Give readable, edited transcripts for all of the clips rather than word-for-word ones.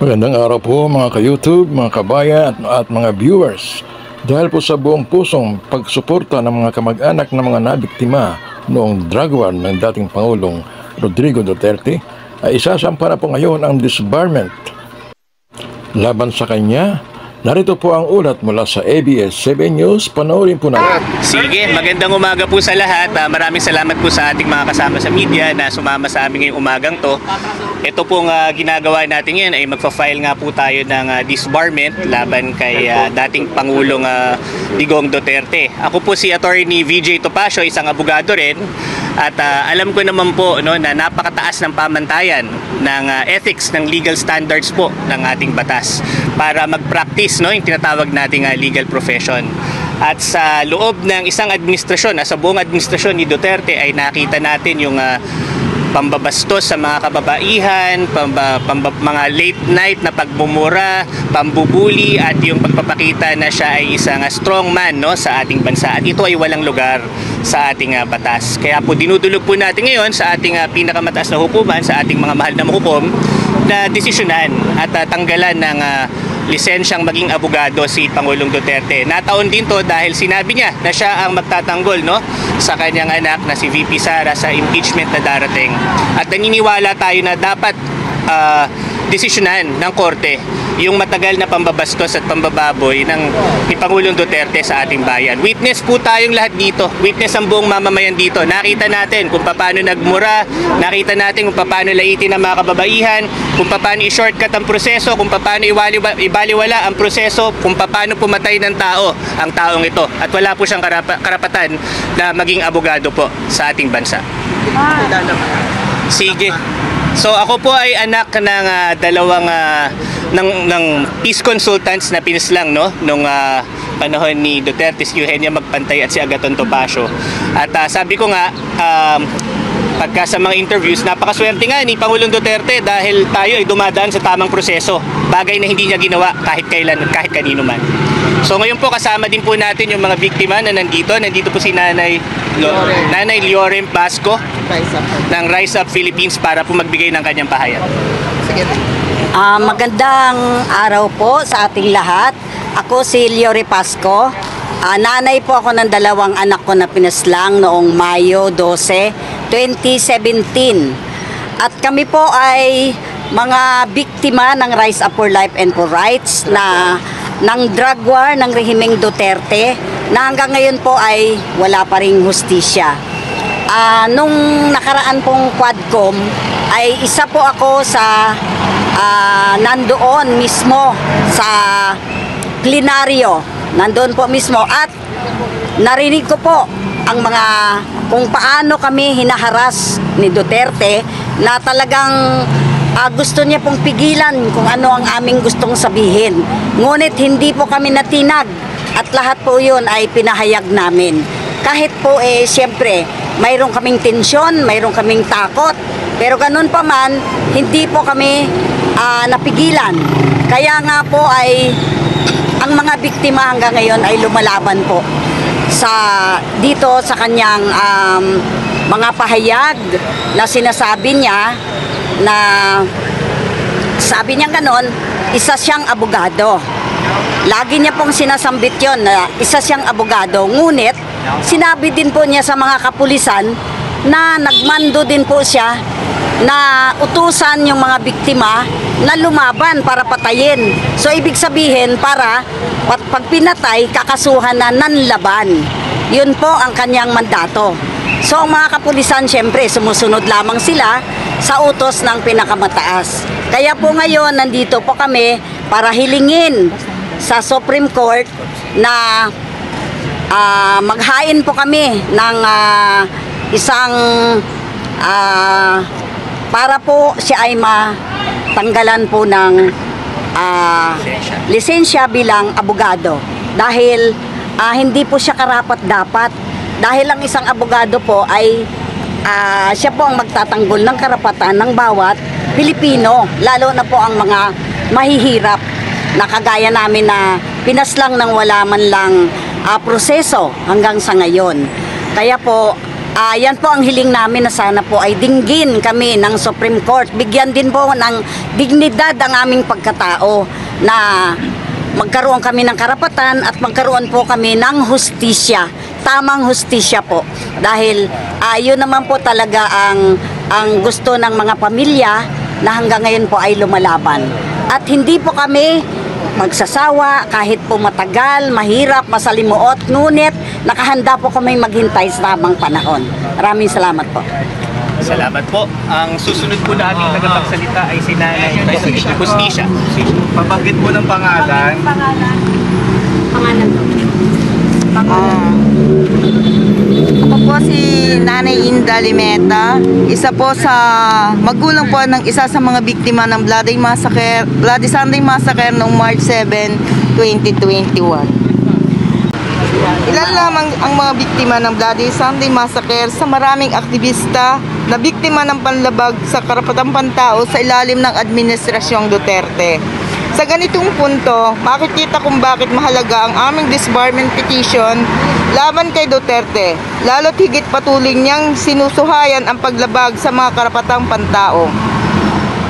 Magandang araw po mga ka-YouTube, mga kabayan at mga viewers. Dahil po sa buong pusong pagsuporta ng mga kamag-anak ng mga nabiktima noong drug war ng dating Pangulong Rodrigo Duterte, ay isasampa na po ngayon ang disbarment laban sa kanya. Narito po ang ulat mula sa ABS-CBN News. Panoorin po natin. Sige, magandang umaga po sa lahat. Maraming salamat po sa ating mga kasama sa media na sumama sa amin ngayong umagang to. Ito pong ginagawa natin ngayon ay magpa-file nga po tayo ng disbarment laban kay dating Pangulong Digong Duterte. Ako po si Attorney VJ Topacio, isang abogado rin. At alam ko naman po na napakataas ng pamantayan ng ethics, ng legal standards po ng ating batas para mag-practice yung tinatawag nating legal profession. At sa loob ng isang administrasyon, sa buong administrasyon ni Duterte ay nakita natin yung pambabastos sa mga kababaihan, mga late night na pagmumura, pambubuli at yung pagpapakita na siya ay isang strong man sa ating bansa. At ito ay walang lugar sa ating batas. Kaya po dinudulog po natin ngayon sa ating pinakamataas na hukuman, sa ating mga mahal na mahukom, na desisyonan at tanggalan ng lisensyang maging abogado si Pangulong Duterte. Nataon din to dahil sinabi niya na siya ang magtatanggol sa kanyang anak na si VP Sara sa impeachment na darating. At naniniwala tayo na dapat desisyonan ng korte yung matagal na pambabastos at pambababoy ni Pangulong Duterte sa ating bayan. Witness po tayong lahat dito. Witness ang buong mamamayan dito. Nakita natin kung paano nagmura, nakita natin kung paano laitin ang mga kababaihan, kung paano i-shortcut ang proseso, kung paano ibaliwala ang proseso, kung paano pumatay ng tao ang taong ito. At wala po siyang karapatan na maging abogado po sa ating bansa. Sige. So ako po ay anak ng dalawang ng peace consultants na pinislang nung panahon ni Duterte, si Eugenia Magpantay at si Agathon Topacio. At sabi ko nga, pagka sa mga interviews, napakaswerte nga ni Pangulong Duterte dahil tayo ay dumadaan sa tamang proseso, bagay na hindi niya ginawa kahit kailan at kahit kanino man. So ngayon po kasama din po natin yung mga biktima na nandito po si Nanay Leorem Basco ng Rise Up Philippines para po magbigay ng kanyang pahayag. Sige. Magandang araw po sa ating lahat. Ako si Leorem Basco. Nanay po ako ng dalawang anak ko na pinaslang noong Mayo 12, 2017. At kami po ay mga biktima ng Rise Up for Life and for Rights ng drug war ng rehimeng Duterte na hanggang ngayon po ay wala pa ring hustisya. Nung nakaraan pong Quadcom ay isa po ako sa nandoon mismo sa plenaryo, nandoon po mismo, at narinig ko po ang mga kung paano kami hinaharas ni Duterte na talagang gusto niya pong pigilan kung ano ang aming gustong sabihin. Ngunit hindi po kami natinag at lahat po yun ay pinahayag namin. Kahit po siyempre mayroon kaming tensyon, mayroon kaming takot, pero ganun pa man, hindi po kami napigilan. Kaya nga po ay ang mga biktima hanggang ngayon ay lumalaban po dito sa kanyang mga pahayag na sinasabi niya na sabi niya ganon, isa siyang abogado. Lagi niya pong sinasambit yon na isa siyang abogado. Ngunit sinabi din po niya sa mga kapulisan na nagmando din po siya na utusan yung mga biktima na lumaban para patayin. So ibig sabihin para pag pinatay, kakasuhan na nanlaban. Yun po ang kanyang mandato. So ang mga kapulisan syempre sumusunod lamang sila sa utos ng pinakamataas. Kaya po ngayon nandito po kami para hilingin sa Supreme Court na maghain po kami ng isang para po siya ay matanggalan po ng lisensya bilang abogado. Dahil hindi po siya karapat-dapat. Dahil ang isang abogado po ay siya po ang magtatanggol ng karapatan ng bawat Pilipino, lalo na po ang mga mahihirap na kagaya namin na pinaslang ng wala man lang proseso hanggang sa ngayon. Kaya po Yan po ang hiling namin na sana po ay dinggin kami ng Supreme Court. Bigyan din po ng dignidad ang aming pagkatao na magkaroon kami ng karapatan at magkaroon po kami ng hustisya. Tamang hustisya po. Dahil yun naman po talaga ang gusto ng mga pamilya na hanggang ngayon po ay lumalaban. At hindi po kami magsasawa kahit po matagal, mahirap, masalimuot, ngunit nakahanda po kami maghintay sa tamang panahon. Maraming salamat po. Salamat po. Ang susunod po nating tagapagsalita ay si Nanay Hustisya. Pabanggit po ng pangalan. Pangalan po. Ako po si Nanay Inda Limeta, isa po sa magulang po ng isa sa mga biktima ng Bloody Sunday Massacre noong March 7, 2021. Ilan lamang ang mga biktima ng Bloody Sunday Massacre sa maraming aktivista na biktima ng panlabag sa karapatang pantao sa ilalim ng Administrasyong Duterte. Sa ganitong punto, makikita kung bakit mahalaga ang aming disbarment petition laban kay Duterte, lalo't higit patuloy niyang sinusuhayan ang paglabag sa mga karapatang pantao.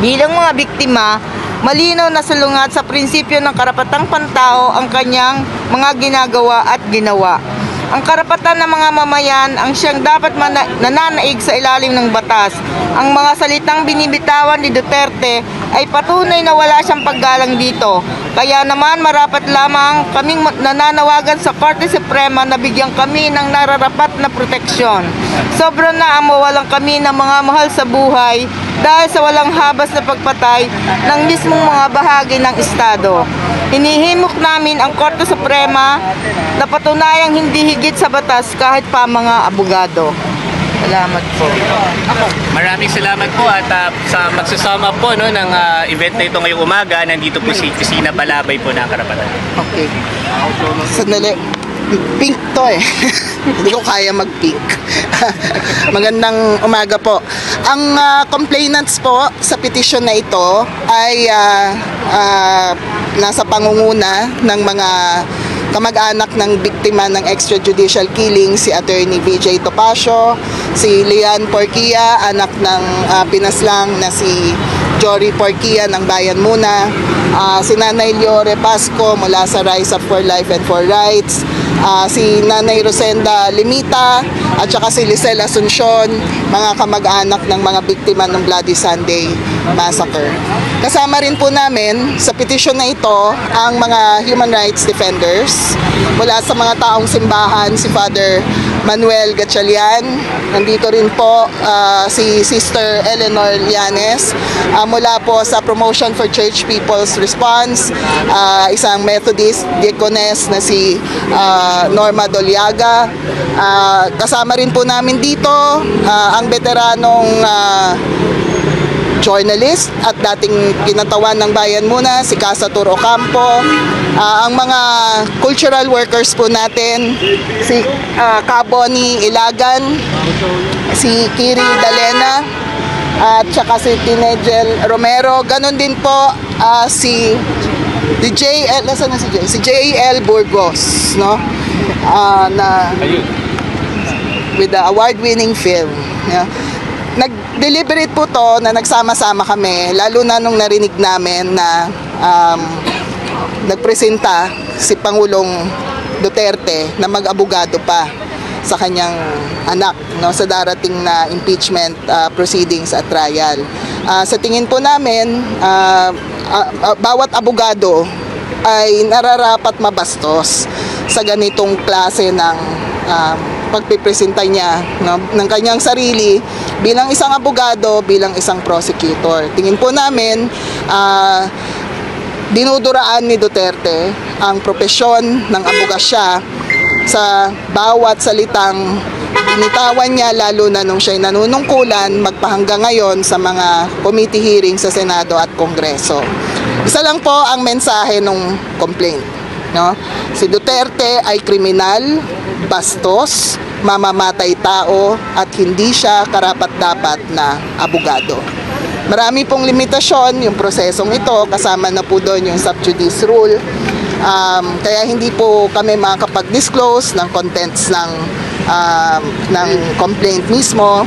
Bilang mga biktima, malinaw na salungat sa prinsipyo ng karapatang pantao ang kanyang mga ginagawa at ginawa. Ang karapatan ng mga mamayan ang siyang dapat nananaig sa ilalim ng batas. Ang mga salitang binibitawan ni Duterte ay patunay na wala siyang paggalang dito. Kaya naman marapat lamang kaming nananawagan sa Korte Suprema na bigyan kami ng nararapat na proteksyon. Sobra na ang mawalan kami ng mga mahal sa buhay dahil sa walang habas na pagpatay ng mismong mga bahagi ng Estado. Hinihimok namin ang Korte Suprema na patunayang hindi higit sa batas kahit pa mga abogado. Salamat po. Maraming salamat po at sa magsusama po no, ng event na ito ngayong umaga, nandito po si Kusina Balabay po ng Karapatan. Okay. Sandali. Pink to eh. Hindi ko kaya mag-pink. Magandang umaga po. Ang complainants po sa petition na ito ay nasa pangunguna ng mga kamag-anak ng biktima ng extrajudicial killing, si Attorney VJ Topacio, si Lian Porquia, anak ng pinaslang na si Jory Porquia ng Bayan Muna, si Nanay Leore Pasco mula sa Rise Up for Life and for Rights, si Nanay Rosenda Limita, at saka si Lisel Asuncion, mga kamag-anak ng mga biktima ng Bloody Sunday Massacre. Kasama rin po namin sa petition na ito ang mga human rights defenders mula sa mga taong simbahan, si Father Manuel Gatchalian, nandito rin po si Sister Eleanor Llanes, mula po sa Promotion for Church People's Response, isang Methodist diaconess na si Norma Doliaga. Kasama rin po namin dito ang veteranong journalist at dating kinatawan ng Bayan Muna, si Casa Tur Ocampo, ang mga cultural workers po natin, si Caboni Ilagan, si Kiri Dalena, at saka si Tinegel Romero. Ganon din po si JL, nasaan na si JL? Si JL Burgos, no? Na with the award-winning film. Yeah. Nag-deliberate po to na nagsama-sama kami, lalo na nung narinig namin na nagpresenta si Pangulong Duterte na mag-abogado pa sa kanyang anak, no, sa darating na impeachment proceedings at trial. Sa tingin po namin, bawat abogado ay nararapat mabastos sa ganitong klase ng pagpipresenta niya, no, ng kanyang sarili bilang isang abogado, bilang isang prosecutor. Tingin po namin dinuduraan ni Duterte ang propesyon ng abogasya sa bawat salitang binitawan niya, lalo na nung siya'y nanunungkulan magpahanggang ngayon sa mga committee hearing sa Senado at Kongreso. Isa lang po ang mensahe ng complaint, no? Si Duterte ay kriminal, bastos, mamamatay tao, at hindi siya karapat-dapat na abogado. Marami pong limitasyon yung prosesong ito, kasama na po doon yung sub judice rule. Kaya hindi po kami makakapag-disclose ng contents ng ng complaint mismo.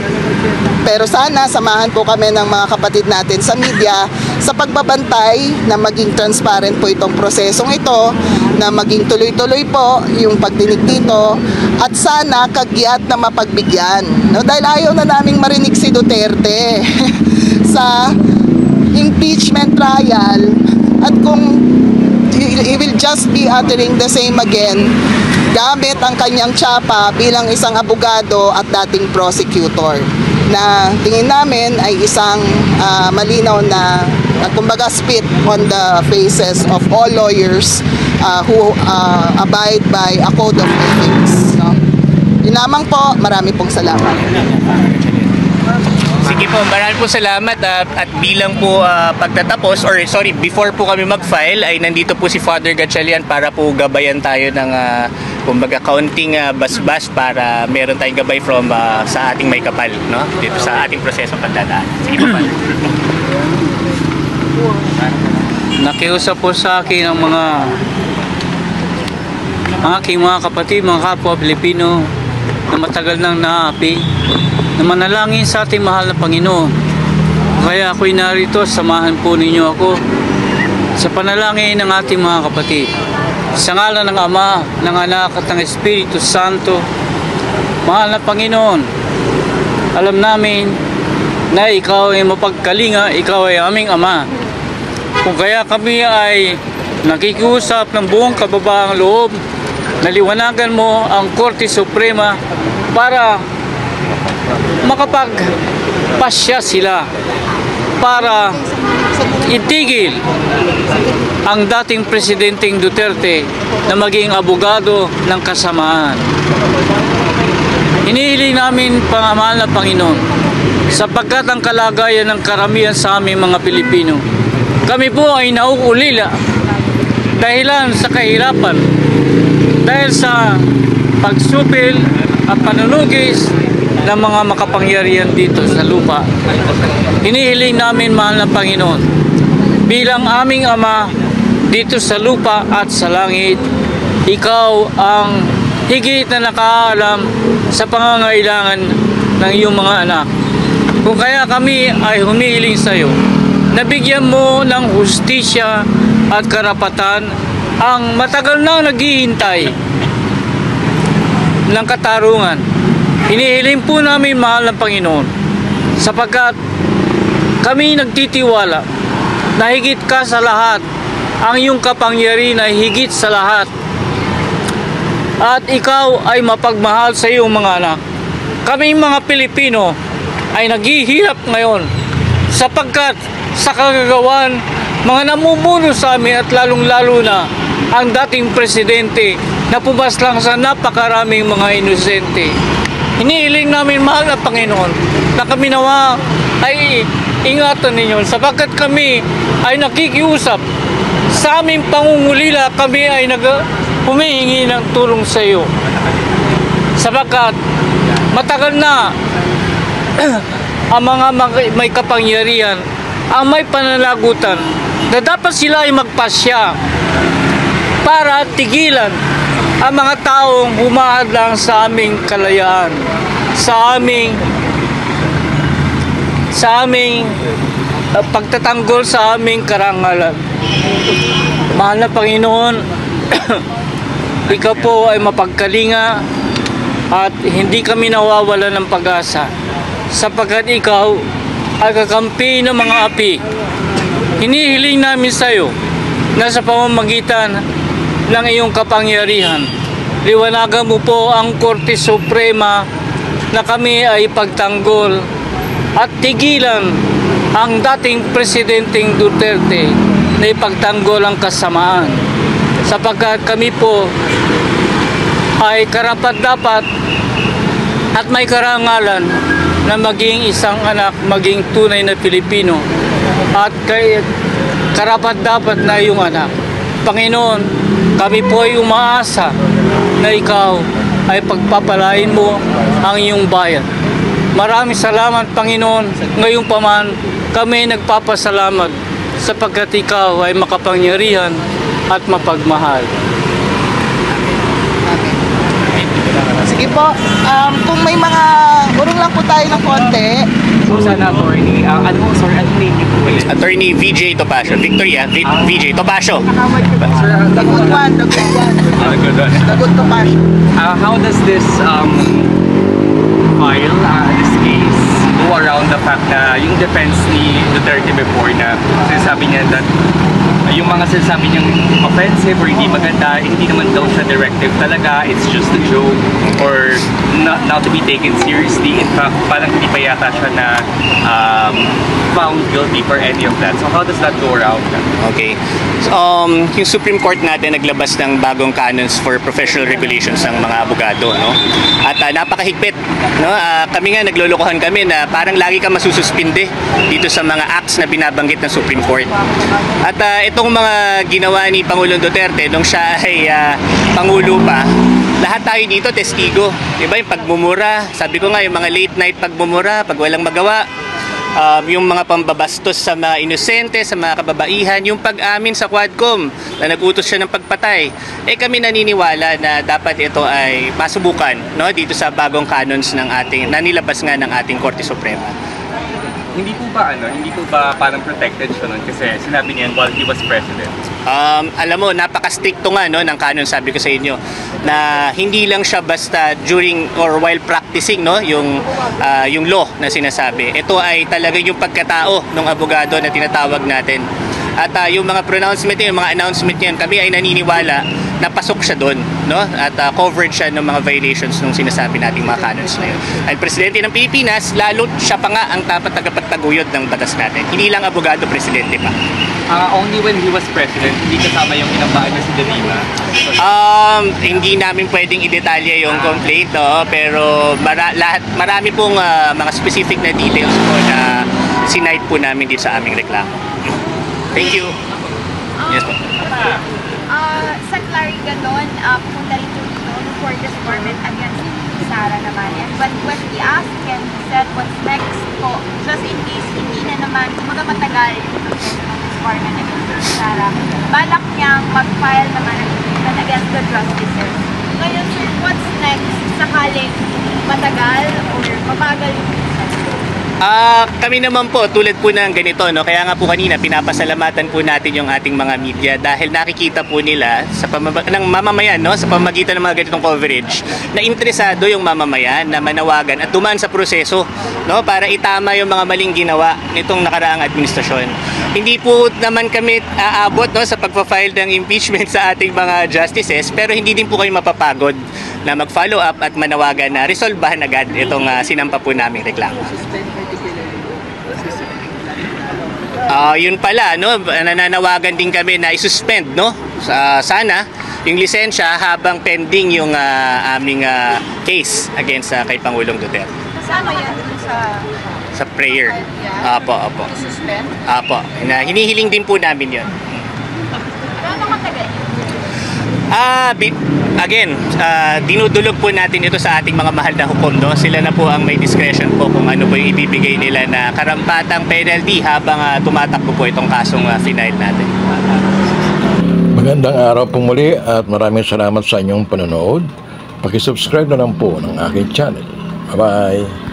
Pero sana samahan po kami ng mga kapatid natin sa media sa pagbabantay na maging transparent po itong prosesong ito, na maging tuloy-tuloy po yung pagdinig dito, at sana kagyat na mapagbigyan. No? Dahil ayaw na naming marinig si Duterte sa impeachment trial, at kung he will just be uttering the same again gamit ang kanyang tsapa bilang isang abogado at dating prosecutor, na tingin namin ay isang malinaw na kumbaga spit on the faces of all lawyers who abide by a code of ethics. No? Yun lamang po, marami pong salamat. Sige po, marami po salamat at bilang po pagtatapos, or sorry, before po kami mag-file ay nandito po si Father Gatchalian para po gabayan tayo ng kumbaga counting basbas para meron tayong gabay from sa ating may kapal, no? Dito sa ating prosesong pagdadaan. Sige po, Father. Nakiusap po sa akin ang aking mga kapatid, mga kapwa Pilipino na matagal nang naapi, na manalangin sa ating mahal na Panginoon. Kaya ako'y narito, samahan po ninyo ako sa panalangin ng ating mga kapatid. Sa ngalan ng Ama, ng Anak at ng Espiritu Santo. Mahal na Panginoon, alam namin na Ikaw ay mapagkalinga, Ikaw ay aming Ama. Kung kaya kami ay nakikiusap ng buong kababaang loob, naliwanagan mo ang Korte Suprema para makapagpasya sila, para itigil ang dating Presidenteng Duterte na maging abogado ng kasamaan. Hinihiling namin, Mahal na Panginoon, sapagkat ang kalagayan ng karamihan sa aming mga Pilipino, kami po ay nauulila dahilan sa kahirapan, dahil sa pagsupil at panunugis ng mga makapangyarihan dito sa lupa. Hinihiling namin, Mahal na Panginoon, bilang aming Ama dito sa lupa at sa langit, Ikaw ang higit na nakaalam sa pangangailangan ng iyong mga anak. Kung kaya kami ay humihiling sa iyo, nabigyan mo ng hustisya at karapatan ang matagal na naghihintay ng katarungan. Hinihiling po namin, Mahal na Panginoon, sapagkat kami nagtitiwala na higit ka sa lahat, ang iyong kapangyarihan ay higit sa lahat, at ikaw ay mapagmahal sa iyong mga anak. Kaming mga Pilipino ay naghihirap ngayon sapagkat sa kagagawan mga namumuno sa amin, at lalong-lalo na ang dating presidente na pumaslang sa napakaraming mga inosente. Hinihiling namin, Mahal na Panginoon, na kami nawa ay ingatan ninyo, sapagkat kami ay nakikiusap sa aming pangungulila, kami ay humihingi ng tulong sa iyo, sapagkat matagal na ang mga may kapangyarihan ang may pananagutan na dapat sila ay magpasya para tigilan ang mga taong humahadlang sa aming kalayaan, sa aming pagtatanggol sa aming karangalan. Mahal na Panginoon, Ikaw po ay mapagkalinga at hindi kami nawawala ng pag-asa, sapagkat Ikaw ay kakampi ng mga api. Hinihiling namin sa iyo na sa pamamagitan ng iyong kapangyarihan, liwanagan mo po ang Korte Suprema na kami ay pagtanggol at tigilan ang dating Presidenteng Duterte na ipagtanggol ang kasamaan, sapagkat kami po ay karapat-dapat at may karangalan na maging isang anak, maging tunay na Pilipino, at karapat-dapat na iyong anak. Panginoon, kami po ay umaasa na Ikaw ay pagpapalain mo ang iyong bayan. Maraming salamat, Panginoon. Ngayon pa man, kami nagpapasalamat sapagkat Ikaw ay makapangyarihan at mapagmahal. Sige Sige po, kung may mga urong lang po tayo ng konti. So sana attorney, ano name niyo po ulit? Attorney VJ Topacio. Victoria VJ Topacio. Sir, The good one. The good to pass. how does this file, this case, go around the fact na yung defense ni Duterte before na sinasabi niya that yung mga sinasabi niyang offensive or hindi maganda, hindi naman daw siya directive talaga, it's just a joke or not to be taken seriously. In fact, parang hindi pa yata siya na found guilty for any of that. So how does that go around? Okay. So, yung Supreme Court natin naglabas ng bagong canons for professional regulations ng mga abogado, no? At napakahigpit, no? Kami nga naglolokohan kami na parang lagi ka masususpinde dito sa mga acts na binabanggit ng Supreme Court. At itong mga ginawa ni Pangulong Duterte nung siya ay pangulo pa, lahat tayo dito testigo. Diba yung pagmumura, sabi ko nga yung mga late night pagmumura, pag walang magawa, yung mga pambabastos sa mga inosente, sa mga kababaihan, yung pag-amin sa Quadcom na nag-utos siya ng pagpatay. Kami naniniwala na dapat ito ay masubukan, no, dito sa bagong canons ng ating, na nilabas nga ng ating Korte Suprema. Hindi po ba parang protected siya nun kasi sinabi niya while he was president? Alam mo, napaka-stricto nga, no, ng canon, sabi ko sa inyo, na hindi lang siya basta during or while practicing, no, yung law na sinasabi. Ito ay talaga yung pagkatao ng abogado na tinatawag natin. At yung mga pronouncement yung mga announcement niyan, kami ay naniniwala na pasok siya doon, no? At covered siya ng mga violations ng sinasabi nating mga canons na yun. Ang presidente ng Pilipinas, lalo siya pa nga ang dapat tagapagtaguyod ng batas natin. Hindi lang abogado, presidente pa. Only when he was president, hindi kasama yung inampaan niya si De Lima? Hindi namin pwedeng i-detalye yung complaint, no? Pero marami pong mga specific na details po na sinight po namin dito sa aming reklamo. Thank you. Yes po. Sa Clariga doon, pumunta rin yung for this government against Sara naman. But when we asked him, he said, what's next po, just in case hindi na naman, kumaga matagal yung proseso ng government against Sara, balak niyang mag-file naman ng impeachment against the justices. Ngayon, sir, what's next sakaling matagal or mabagal yung Kami naman po, tulad po ng ganito, no? Kaya nga po kanina, pinapasalamatan po natin yung ating mga media dahil nakikita po nila sa ng mamamayan, no? Sa pamamagitan ng mga ganitong coverage na interesado yung mamamayan na manawagan at dumaan sa proseso, no? Para itama yung mga maling ginawa nitong nakaraang administrasyon. Hindi po naman kami aabot, no, sa pagpa-file ng impeachment sa ating mga justices, pero hindi din po kayo mapapagod na mag-follow up at manawagan na resolbahan agad itong sinampa po naming reklamo. Yun pala, no, nananawagan din kami na i-suspend, no, sana yung lisensya habang pending yung aming case against kay Pangulong Duterte. kasama yan dun sa prayer. Apo. suspend? Apo. Hinihiling din po namin yun. Gaano matagal yun? Again, dinudulog po natin ito sa ating mga mahal na hukom, no? Sila na po ang may discretion po kung ano po yung ibibigay nila na karampatang penalty habang tumatakbo po itong kasong final natin. Magandang araw po muli at maraming salamat sa inyong panonood. Pakisubscribe na lang po ng aking channel. Bye-bye!